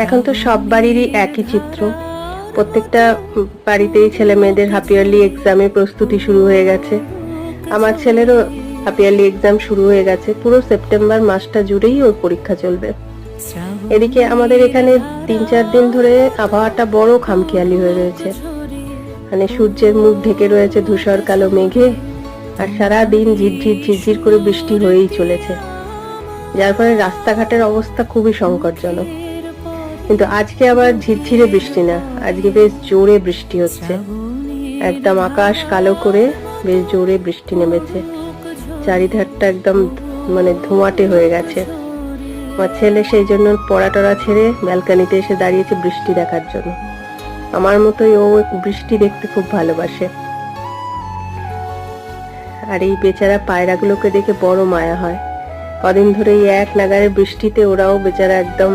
এখন তো সব বাড়িরই একই চিত্র। প্রত্যেকটা বাড়িতেই ছেলে মেয়েদের হাফ ইয়ারলি এক্সামের প্রস্তুতি শুরু হয়ে গেছে। আমার ছেলেরও হাফ ইয়ারলি এক্সাম শুরু হয়ে গেছে। পুরো সেপ্টেম্বর মাসটা জুড়েই ওর পরীক্ষা চলবে। এদিকে আমাদের এখানে 3-4 দিন ধরে আবহাওয়াটা বড় খামখেয়ালি হয়ে রয়েছে। মানে সূর্যের মুখ ঢেকে রয়েছে ধূসর কালো মেঘে, আর সারা দিন ঝিরঝির ঝিরঝির করে বৃষ্টি হয়েই চলেছে, যার ফলে রাস্তাঘাটের অবস্থা খুবই সংকটজনক। কিন্তু আজকে আবার ঝিরঝিরে বৃষ্টি না, আজকে বেশ জোরে বৃষ্টি হচ্ছে। একদম আকাশ কালো করে বেশ জোরে বৃষ্টি নেমেছে। চারিধারটা একদম মানে ধোঁয়াটে হয়ে গেছে। আমার ছেলে সেই জন্য পড়া টড়া ছেড়ে ব্যালকনিতে এসে দাঁড়িয়েছে বৃষ্টি দেখার জন্য। আমার মতোই ও বৃষ্টি দেখতে খুব ভালোবাসে। আর এই বেচারা পায়রাগুলোকে দেখে বড় মায়া হয়। কদিন ধরে এই এক নাগারে বৃষ্টিতে ওরাও বেচারা একদম